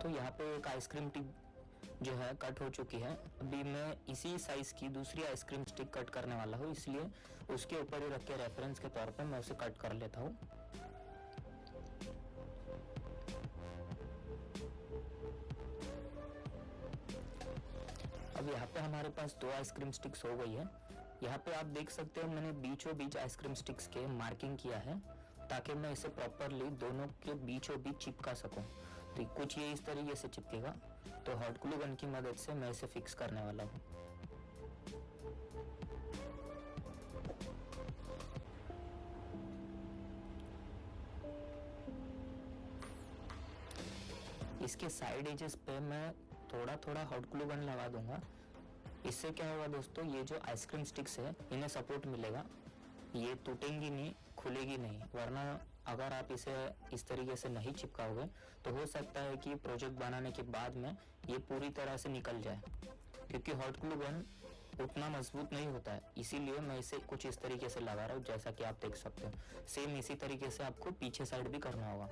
दोस्तों यहाँ पे एक आइसक्रीम टिक जो है कट हो चुकी है। अभी मैं इसी साइज की दूसरी आइसक्रीम स्टिक कट करने वाला हूँ, इसलिए उसके ऊपर ही रख के रेफरेंस के तौर पे मैं उसे कट कर लेता हूँ। अब यहाँ पे हमारे पास 2 आइसक्रीम स्टिक्स हो गई है। यहाँ पे आप देख सकते हो मैंने बीचों बीच आइसक्रीम स्टिक्स के मार्किंग किया है ताकि मैं इसे प्रॉपरली दोनों के बीचों बीच चिपका सकूं। तो कुछ ये इस तरीके से चिपकेगा, तो हॉट ग्लू गन की मदद से मैं इसे फिक्स करने वाला हूँ। इसके साइड एजेस पे मैं थोड़ा थोड़ा हॉट ग्लू गन लगा दूंगा। इससे क्या होगा दोस्तों, ये जो आइसक्रीम स्टिक्स है इन्हें सपोर्ट मिलेगा, ये टूटेंगी नहीं, खुलेगी नहीं। वरना अगर आप इसे इस तरीके से नहीं चिपकाओगे तो हो सकता है कि प्रोजेक्ट बनाने के बाद में ये पूरी तरह से निकल जाए, क्योंकि हॉट ग्लू गन उतना मजबूत नहीं होता है। इसीलिए मैं इसे कुछ इस तरीके से लगा रहा हूँ, जैसा कि आप देख सकते हो। सेम इसी तरीके से आपको पीछे साइड भी करना होगा।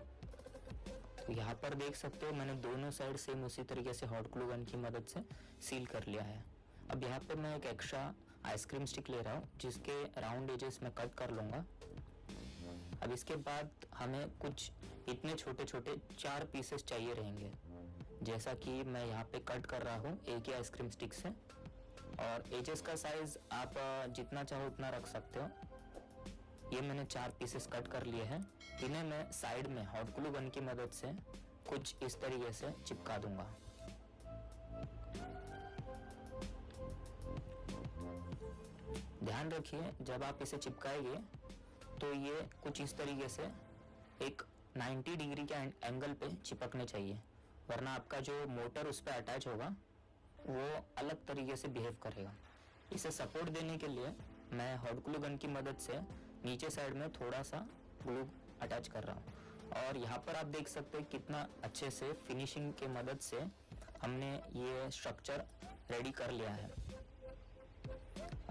तो यहाँ पर देख सकते हो मैंने दोनों साइड सेम उसी तरीके से हॉट ग्लू गन की मदद से सील कर लिया है। अब यहाँ पे मैं एक एक्स्ट्रा आइसक्रीम स्टिक ले रहा हूँ जिसके राउंड एजेस में कट कर लूंगा। अब इसके बाद हमें कुछ इतने छोटे छोटे 4 पीसेस चाहिए रहेंगे, जैसा कि मैं यहाँ पे कट कर रहा हूँ एक ही आइसक्रीम स्टिक से। और एजेस का साइज आप जितना चाहो उतना रख सकते हो। ये मैंने 4 पीसेस कट कर लिए हैं। इन्हें मैं साइड में हॉट ग्लू गन की मदद से कुछ इस तरीके से चिपका दूंगा। ध्यान रखिए जब आप इसे चिपकाएंगे तो ये कुछ इस तरीके से एक 90 डिग्री के एंगल पे चिपकने चाहिए, वरना आपका जो मोटर उस पर अटैच होगा वो अलग तरीके से बिहेव करेगा। इसे सपोर्ट देने के लिए मैं हॉट ग्लू गन की मदद से नीचे साइड में थोड़ा सा ग्लू अटैच कर रहा हूँ। और यहाँ पर आप देख सकते हैं कितना अच्छे से फिनिशिंग के मदद से हमने ये स्ट्रक्चर रेडी कर लिया है।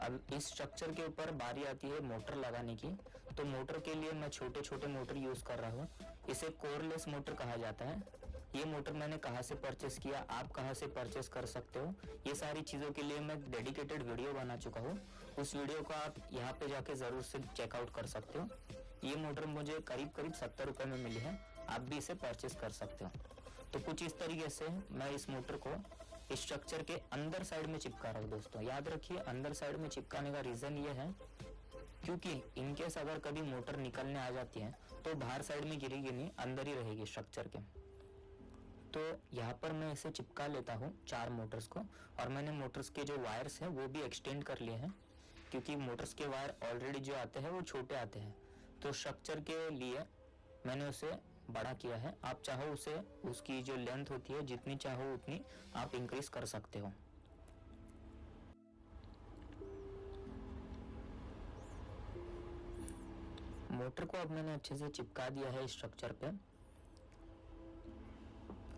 अब इस स्ट्रक्चर के ऊपर बारी आती है मोटर लगाने की। तो मोटर के लिए मैं छोटे छोटे मोटर यूज कर रहा हूँ। इसे कोरलेस मोटर कहा जाता है। ये मोटर मैंने कहाँ से परचेस किया, आप कहाँ से परचेस कर सकते हो, ये सारी चीज़ों के लिए मैं डेडिकेटेड वीडियो बना चुका हूँ। उस वीडियो को आप यहाँ पे जाके ज़रूर से चेकआउट कर सकते हो। ये मोटर मुझे करीब करीब 70 रुपये में मिली है, आप भी इसे परचेस कर सकते हो। तो कुछ इस तरीके से मैं इस मोटर को इस स्ट्रक्चर के अंदर साइड में चिपका रहा हूँ। दोस्तों याद रखिए अंदर साइड में चिपकाने का रीज़न ये है क्योंकि इनकेस अगर कभी मोटर निकलने आ जाती है तो बाहर साइड में गिरेगी नहीं, अंदर ही रहेगी स्ट्रक्चर के। तो यहाँ पर मैं इसे चिपका लेता हूँ 4 मोटर्स को। और मैंने मोटर्स के जो वायर्स हैं वो भी एक्सटेंड कर लिए हैं, क्योंकि मोटर्स के वायर ऑलरेडी जो आते हैं वो छोटे आते हैं। तो स्ट्रक्चर के लिए मैंने उसे बड़ा किया है। आप चाहो उसे उसकी जो लेंथ होती है जितनी चाहो उतनी आप इंक्रीज कर सकते हो। मोटर को अब मैंने अच्छे से चिपका दिया है स्ट्रक्चर पे।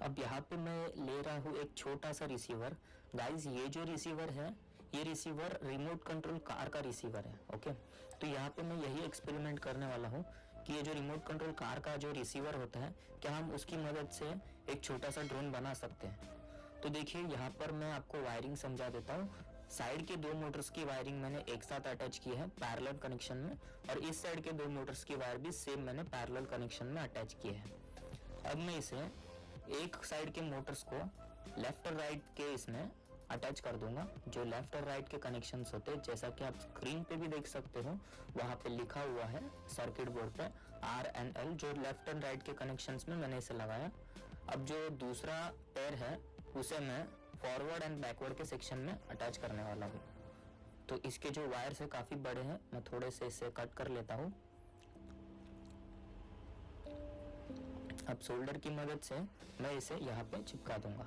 अब यहाँ पे मैं ले रहा हूँ एक छोटा सा रिसीवर। गाइज ये जो रिसीवर है ये रिसीवर रिमोट कंट्रोल कार का रिसीवर है। ओके, तो यहाँ पे मैं यही एक्सपेरिमेंट करने वाला हूँ कि ये जो रिमोट कंट्रोल कार का जो रिसीवर होता है क्या हम उसकी मदद से एक छोटा सा ड्रोन बना सकते हैं। तो देखिए यहाँ पर मैं आपको वायरिंग समझा देता हूँ। साइड के 2 मोटर्स की वायरिंग मैंने एक साथ अटैच की है पैरेलल कनेक्शन में, और इस साइड के 2 मोटर्स की वायर भी सेम मैंने पैरेलल कनेक्शन में अटैच किए हैं। अब मैं इसे एक साइड के मोटर्स को लेफ्ट और राइट के इसमें अटैच कर दूंगा। जो लेफ्ट और राइट के कनेक्शंस होते हैं जैसा कि आप स्क्रीन पे भी देख सकते हो वहां पे लिखा हुआ है सर्किट बोर्ड पे RNL, जो लेफ्ट एंड राइट के कनेक्शंस में मैंने इसे लगाया। अब जो दूसरा पेयर है उसे मैं फॉरवर्ड एंड बैकवर्ड के सेक्शन में अटैच करने वाला हूँ। तो इसके जो वायर्स है काफी बड़े हैं, मैं थोड़े से इसे कट कर लेता हूँ। अब सोल्डर की मदद से मैं इसे यहाँ पे चिपका दूंगा।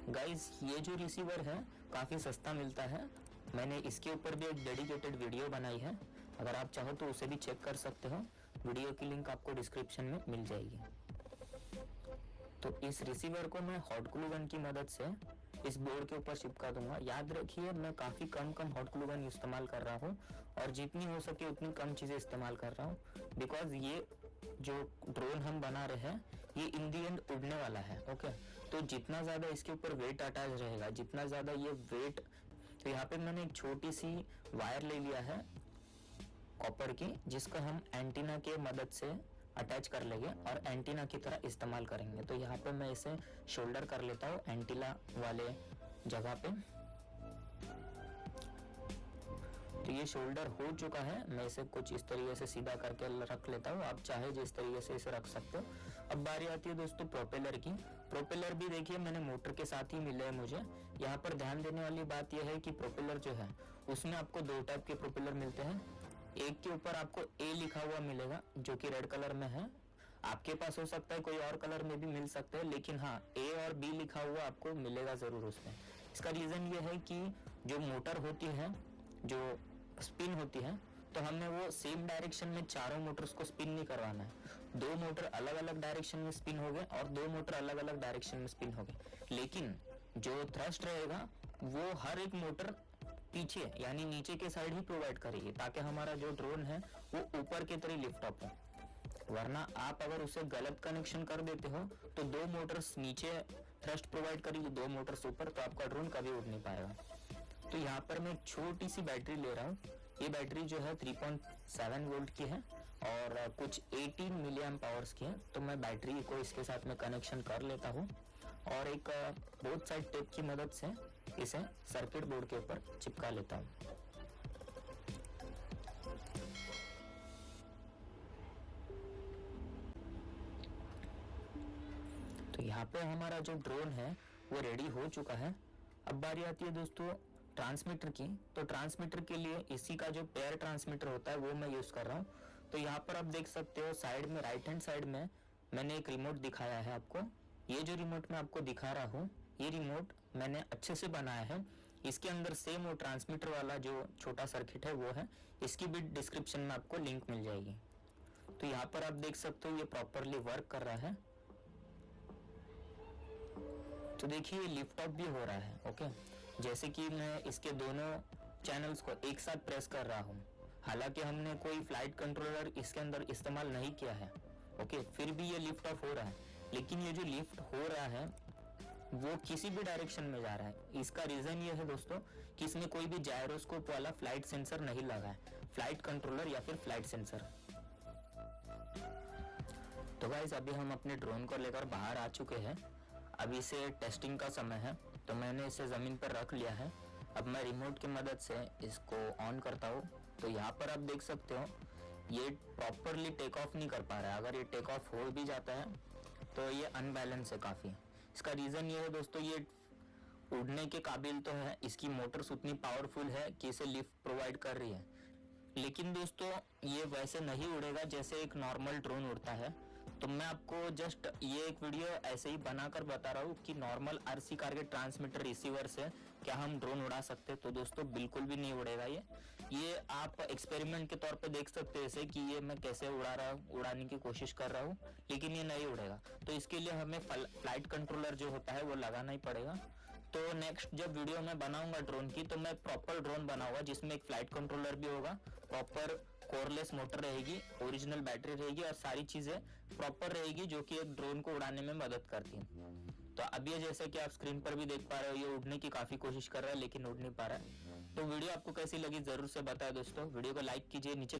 गाइज ये जो रिसीवर है काफी सस्ता मिलता है। मैंने इसके ऊपर भी एक डेडिकेटेड वीडियो बनाई है, अगर आप चाहो तो उसे भी चेक कर सकते हो। वीडियो की लिंक आपको डिस्क्रिप्शन में मिल जाएगी। तो इस रिसीवर को मैं हॉट ग्लू गन की मदद से इस बोर्ड के ऊपर चिपका दूंगा। याद रखिए मैं काफी कम हॉट ग्लू गन इस्तेमाल कर रहा हूँ और जितनी हो सके उतनी कम चीजें इस्तेमाल कर रहा हूँ, बिकॉज ये जो ड्रोन हम बना रहे हैं ये इन दी एंड उड़ने वाला है। ओके, तो जितना ज़्यादा इसके ऊपर वेट अटैच रहेगा, जितना ज़्यादा ये वेट, तो यहाँ पे मैंने एक छोटी सी वायर ले लिया है कॉपर की, जिसको हम एंटीना के मदद से अटैच कर लेंगे और एंटीना की तरह इस्तेमाल करेंगे। तो यहाँ पे मैं इसे शोल्डर कर लेता हूँ एंटीना वाले जगह पे। तो ये शोल्डर हो चुका है, मैं इसे कुछ इस तरीके से सीधा करके रख लेता हूँ। आप चाहे जिस तरीके से इसे रख सकते हो। अब बारी आती है दोस्तों प्रोपेलर की। प्रोपेलर भी देखिए मैंने मोटर के साथ ही मिले हैं मुझे। यहाँ पर ध्यान देने वाली बात यह है कि प्रोपेलर जो है उसमें आपको दो टाइप के प्रोपेलर मिलते हैं। एक के ऊपर आपको ए लिखा हुआ मिलेगा जो कि रेड कलर में है। आपके पास हो सकता है कोई और कलर में भी मिल सकता है, लेकिन हाँ ए और बी लिखा हुआ आपको मिलेगा जरूर उसमें। इसका रीजन ये है कि जो मोटर होती है, जो स्पिन होती है, तो हमें वो सेम डायरेक्शन में चारों मोटर्स को स्पिन नहीं करवाना है। दो मोटर अलग अलग डायरेक्शन में स्पिन हो गए और दो मोटर अलग अलग डायरेक्शन में स्पिन हो गए, लेकिन जो थ्रस्ट रहेगा वो हर एक मोटर पीछे यानी नीचे के साइड ही प्रोवाइड करेगी, ताकि हमारा जो ड्रोन है वो ऊपर की तरह लिफ्ट अप हो। वरना आप अगर उसे गलत कनेक्शन कर देते हो तो दो मोटर्स नीचे थ्रस्ट प्रोवाइड करेगी, दो मोटर्स ऊपर, तो आपका ड्रोन कभी उड़ नहीं पाएगा। तो यहाँ पर मैं एक छोटी सी बैटरी ले रहा हूँ। ये बैटरी जो है 3.7 वोल्ट की है और कुछ 18 मिली एम्प आवर्स की है। तो मैं बैटरी को इसके साथ में कनेक्शन कर लेता हूँ और एक बोथ साइड टेप की मदद से इसे सर्किट बोर्ड के ऊपर चिपका लेता हूँ। तो यहाँ पे हमारा जो ड्रोन है वो रेडी हो चुका है। अब बारी आती है दोस्तों ट्रांसमीटर की। तो ट्रांसमीटर के लिए इसी का जो पेयर ट्रांसमीटर होता है वो मैं यूज कर रहा हूँ। तो यहाँ पर आप देख सकते हो साइड में, राइट हैंड साइड में मैंने एक रिमोट दिखाया है आपको। ये जो रिमोट मैं आपको दिखा रहा हूँ, ये रिमोट मैंने अच्छे से बनाया है। इसके अंदर सेम वो ट्रांसमीटर वाला जो छोटा सर्किट है वो है। इसकी भी डिस्क्रिप्शन में आपको लिंक मिल जाएगी। तो यहाँ पर आप देख सकते हो ये प्रॉपरली वर्क कर रहा है। तो देखिए लिफ्ट ऑफ भी हो रहा है। ओके, जैसे कि मैं इसके दोनों चैनल्स को एक साथ प्रेस कर रहा हूँ। हालांकि हमने कोई फ्लाइट कंट्रोलर इसके अंदर इस्तेमाल नहीं किया है, ओके, फिर भी ये लिफ्ट ऑफ हो रहा है। लेकिन ये जो लिफ्ट हो रहा है वो किसी भी डायरेक्शन में जा रहा है। इसका रीजन ये है दोस्तों कि इसमें कोई भी जायरोस्कोप वाला फ्लाइट सेंसर नहीं लगा है, फ्लाइट कंट्रोलर या फिर फ्लाइट सेंसर। तो गाइस अभी हम अपने ड्रोन को लेकर बाहर आ चुके हैं। अभी से टेस्टिंग का समय है, तो मैंने इसे ज़मीन पर रख लिया है। अब मैं रिमोट की मदद से इसको ऑन करता हूँ। तो यहाँ पर आप देख सकते हो ये प्रॉपरली टेक ऑफ नहीं कर पा रहा है। अगर ये टेक ऑफ हो भी जाता है तो ये अनबैलेंस है काफ़ी। इसका रीज़न ये है दोस्तों, ये उड़ने के काबिल तो है, इसकी मोटर्स उतनी पावरफुल है कि इसे लिफ्ट प्रोवाइड कर रही है, लेकिन दोस्तों ये वैसे नहीं उड़ेगा जैसे एक नॉर्मल ड्रोन उड़ता है। तो मैं आपको जस्ट ये एक वीडियो ऐसे ही बनाकर बता रहा हूँ कि नॉर्मल आरसी कार के ट्रांसमीटर रिसीवर से क्या हम ड्रोन उड़ा सकते हैं। तो दोस्तों बिल्कुल भी नहीं उड़ेगा ये आप एक्सपेरिमेंट के तौर पे देख सकते हैं जैसे कि ये मैं कैसे उड़ाने की कोशिश कर रहा हूँ, लेकिन ये नहीं उड़ेगा। तो इसके लिए हमें फ्लाइट कंट्रोलर जो होता है वो लगाना ही पड़ेगा। तो नेक्स्ट जब वीडियो मैं बनाऊंगा ड्रोन की, तो मैं प्रॉपर ड्रोन बनाऊंगा जिसमें एक फ्लाइट कंट्रोलर भी होगा, प्रॉपर कोरलेस मोटर रहेगी, ओरिजिनल बैटरी रहेगी और सारी चीजें प्रॉपर रहेगी जो कि एक ड्रोन को उड़ाने में मदद करती है। तो अब ये जैसे कि आप स्क्रीन पर भी देख पा रहे हो ये उड़ने की काफी कोशिश कर रहा है लेकिन उड़ नहीं पा रहा है। तो वीडियो आपको कैसी लगी जरूर से बताएं दोस्तों। वीडियो को लाइक कीजिए, नीचे